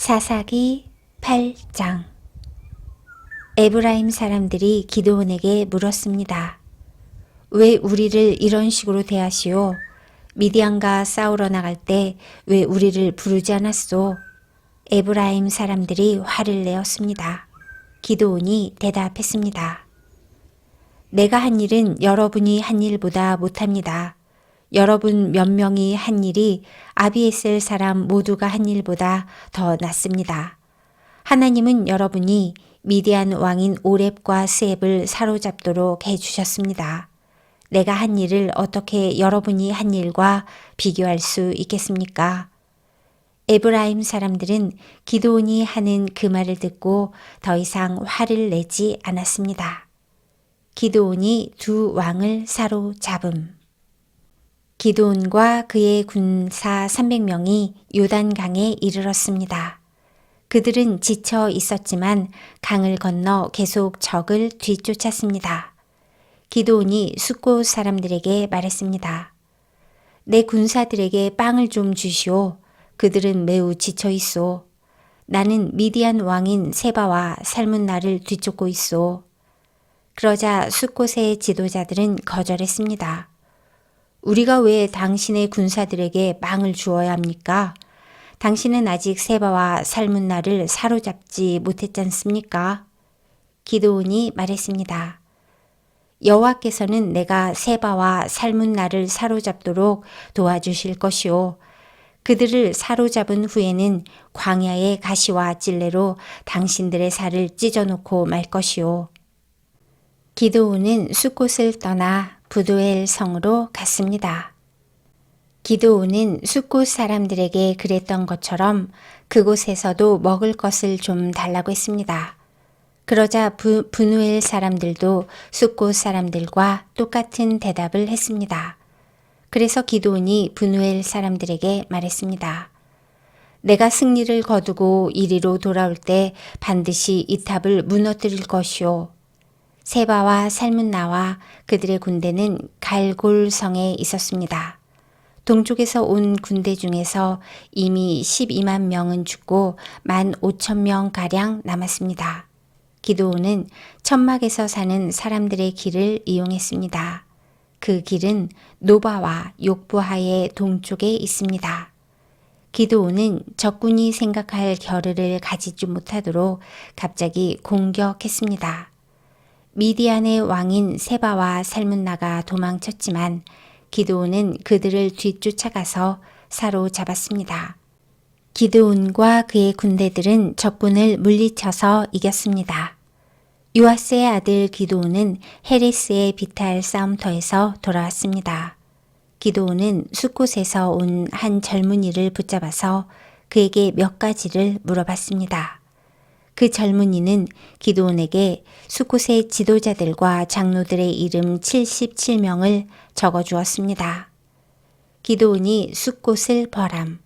사사기 8장. 에브라임 사람들이 기드온에게 물었습니다. 왜 우리를 이런 식으로 대하시오? 미디안과 싸우러 나갈 때 왜 우리를 부르지 않았소? 에브라임 사람들이 화를 내었습니다. 기드온이 대답했습니다. 내가 한 일은 여러분이 한 일보다 못합니다. 여러분 몇 명이 한 일이 아비에셀 사람 모두가 한 일보다 더 낫습니다. 하나님은 여러분이 미디안 왕인 오렙과 스앱을 사로잡도록 해주셨습니다. 내가 한 일을 어떻게 여러분이 한 일과 비교할 수 있겠습니까? 에브라임 사람들은 기드온이 하는 그 말을 듣고 더 이상 화를 내지 않았습니다. 기드온이 두 왕을 사로잡음. 기드온과 그의 군사 300명이 요단강에 이르렀습니다. 그들은 지쳐 있었지만 강을 건너 계속 적을 뒤쫓았습니다. 기드온이 숫곳 사람들에게 말했습니다. 내 군사들에게 빵을 좀 주시오. 그들은 매우 지쳐 있소. 나는 미디안 왕인 세바와 살문나를 뒤쫓고 있소. 그러자 숫곳의 지도자들은 거절했습니다. 우리가 왜 당신의 군사들에게 빵을 주어야 합니까? 당신은 아직 세바와 살문나를 사로잡지 못했지 않습니까? 기드온이 말했습니다. 여호와께서는 내가 세바와 살문나를 사로잡도록 도와주실 것이요. 그들을 사로잡은 후에는 광야의 가시와 찔레로 당신들의 살을 찢어놓고 말 것이요. 기드온은 숫곳을 떠나 부두엘 성으로 갔습니다. 기드온은 숫곳 사람들에게 그랬던 것처럼 그곳에서도 먹을 것을 좀 달라고 했습니다. 그러자 브누엘 사람들도 숫곳 사람들과 똑같은 대답을 했습니다. 그래서 기드온이 브누엘 사람들에게 말했습니다. 내가 승리를 거두고 이리로 돌아올 때 반드시 이 탑을 무너뜨릴 것이오. 세바와 살문나와 그들의 군대는 갈골성에 있었습니다. 동쪽에서 온 군대 중에서 이미 12만 명은 죽고 15,000명가량 남았습니다. 기드온은 천막에서 사는 사람들의 길을 이용했습니다. 그 길은 노바와 욕부하의 동쪽에 있습니다. 기드온은 적군이 생각할 겨를을 가지지 못하도록 갑자기 공격했습니다. 미디안의 왕인 세바와 살문나가 도망쳤지만 기드온은 그들을 뒤쫓아가서 사로잡았습니다. 기드온과 그의 군대들은 적군을 물리쳐서 이겼습니다. 요아스의 아들 기드온은 헤레스의 비탈 싸움터에서 돌아왔습니다. 기드온은 숫곳에서 온 한 젊은이를 붙잡아서 그에게 몇 가지를 물어봤습니다. 그 젊은이는 기드온에게 숫곳의 지도자들과 장로들의 이름 77명을 적어주었습니다. 기드온이 숫곳을 벌함.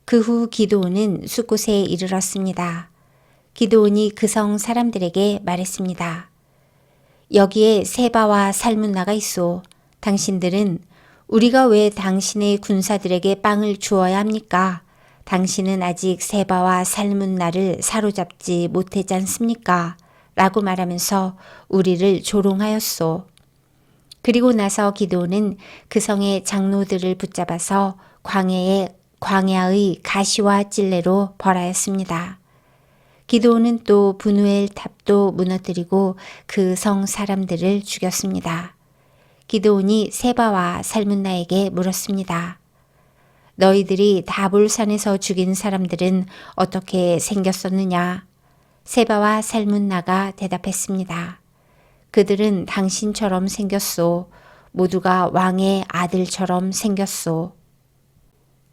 그 후 기드온은 숫곳에 이르렀습니다. 기드온이 그 성 사람들에게 말했습니다. 여기에 세바와 살문나가 있소. 당신들은 우리가 왜 당신의 군사들에게 빵을 주어야 합니까? 당신은 아직 세바와 살문나를 사로잡지 못했지 않습니까? 라고 말하면서 우리를 조롱하였소. 그리고 나서 기드온은 그 성의 장로들을 붙잡아서 광야의 가시와 찔레로 벌하였습니다. 기드온은 또 브누엘 탑도 무너뜨리고 그 성 사람들을 죽였습니다. 기드온이 세바와 살문나에게 물었습니다. 너희들이 다볼산에서 죽인 사람들은 어떻게 생겼었느냐? 세바와 살문나가 대답했습니다. 그들은 당신처럼 생겼소. 모두가 왕의 아들처럼 생겼소.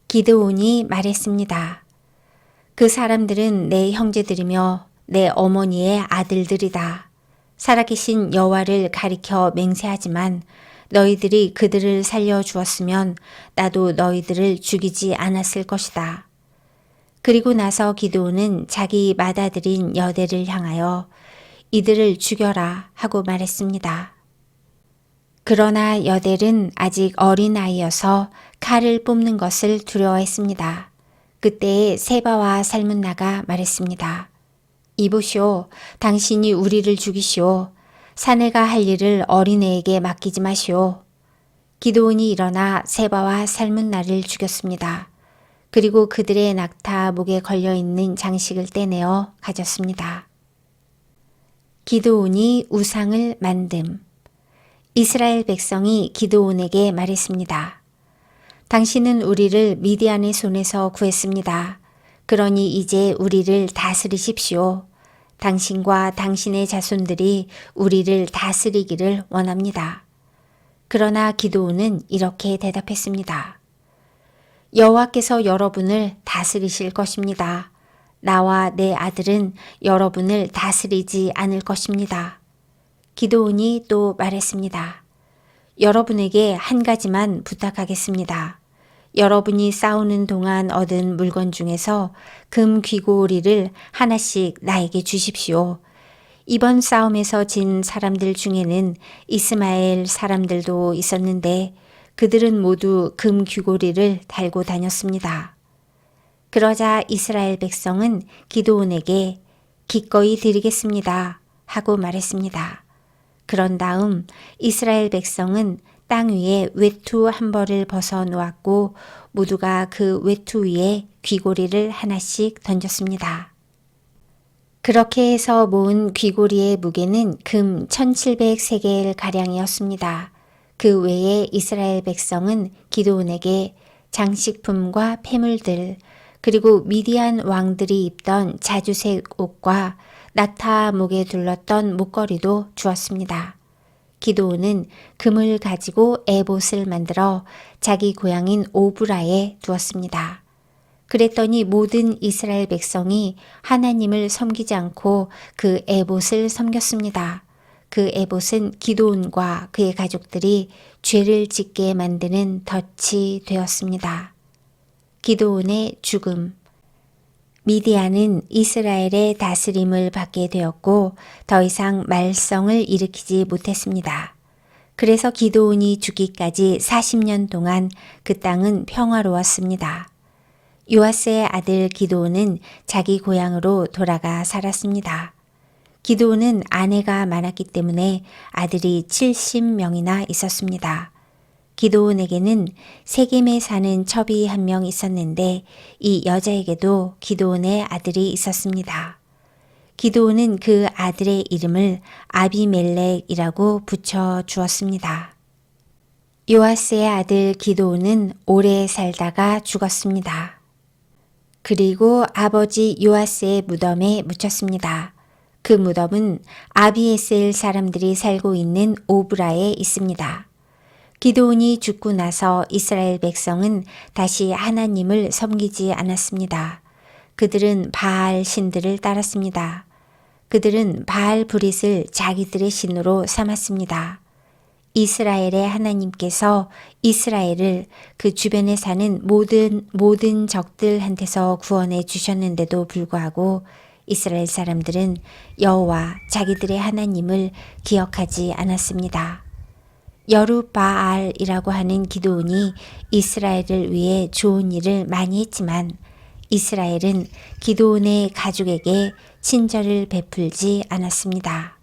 기드온이 말했습니다. 그 사람들은 내 형제들이며 내 어머니의 아들들이다. 살아계신 여호와를 가리켜 맹세하지만 너희들이 그들을 살려주었으면 나도 너희들을 죽이지 않았을 것이다. 그리고 나서 기드온은 자기 맏아들인 여대를 향하여 이들을 죽여라 하고 말했습니다. 그러나 여델은 아직 어린 아이여서 칼을 뽑는 것을 두려워했습니다. 그때에 세바와 살문나가 말했습니다. 이보시오, 당신이 우리를 죽이시오. 사내가 할 일을 어린애에게 맡기지 마시오. 기드온이 일어나 세바와 살문나를 죽였습니다. 그리고 그들의 낙타 목에 걸려있는 장식을 떼내어 가졌습니다. 기드온이 우상을 만듦. 이스라엘 백성이 기드온에게 말했습니다. 당신은 우리를 미디안의 손에서 구했습니다. 그러니 이제 우리를 다스리십시오. 당신과 당신의 자손들이 우리를 다스리기를 원합니다. 그러나 기드온은 이렇게 대답했습니다. 여호와께서 여러분을 다스리실 것입니다. 나와 내 아들은 여러분을 다스리지 않을 것입니다. 기드온이 또 말했습니다. 여러분에게 한 가지만 부탁하겠습니다. 여러분이 싸우는 동안 얻은 물건 중에서 금 귀고리를 하나씩 나에게 주십시오. 이번 싸움에서 진 사람들 중에는 이스마엘 사람들도 있었는데 그들은 모두 금 귀고리를 달고 다녔습니다. 그러자 이스라엘 백성은 기드온에게 기꺼이 드리겠습니다 하고 말했습니다. 그런 다음 이스라엘 백성은 땅 위에 외투 한 벌을 벗어 놓았고 모두가 그 외투 위에 귀고리를 하나씩 던졌습니다. 그렇게 해서 모은 귀고리의 무게는 금 1700세겔 가량이었습니다. 그 외에 이스라엘 백성은 기드온에게 장식품과 폐물들 그리고 미디안 왕들이 입던 자주색 옷과 낙타 목에 둘렀던 목걸이도 주었습니다. 기드온은 금을 가지고 에봇을 만들어 자기 고향인 오브라에 두었습니다. 그랬더니 모든 이스라엘 백성이 하나님을 섬기지 않고 그 에봇을 섬겼습니다. 그 에봇은 기드온과 그의 가족들이 죄를 짓게 만드는 덫이 되었습니다. 기드온의 죽음. 미디안은 이스라엘의 다스림을 받게 되었고 더 이상 말썽을 일으키지 못했습니다. 그래서 기드온이 죽기까지 40년 동안 그 땅은 평화로웠습니다. 요아스의 아들 기드온은 자기 고향으로 돌아가 살았습니다. 기드온은 아내가 많았기 때문에 아들이 70명이나 있었습니다. 기드온에게는 세겜에 사는 첩이 한 명 있었는데 이 여자에게도 기드온의 아들이 있었습니다. 기드온은 그 아들의 이름을 아비멜렉이라고 붙여 주었습니다. 요아스의 아들 기드온은 오래 살다가 죽었습니다. 그리고 아버지 요아스의 무덤에 묻혔습니다. 그 무덤은 아비에셀 사람들이 살고 있는 오브라에 있습니다. 기드온이 죽고 나서 이스라엘 백성은 다시 하나님을 섬기지 않았습니다. 그들은 바알 신들을 따랐습니다. 그들은 바알 브릿을 자기들의 신으로 삼았습니다. 이스라엘의 하나님께서 이스라엘을 그 주변에 사는 모든 적들한테서 구원해 주셨는데도 불구하고 이스라엘 사람들은 여호와 자기들의 하나님을 기억하지 않았습니다. 여룻바알이라고 하는 기드온이 이스라엘을 위해 좋은 일을 많이 했지만 이스라엘은 기드온의 가족에게 친절을 베풀지 않았습니다.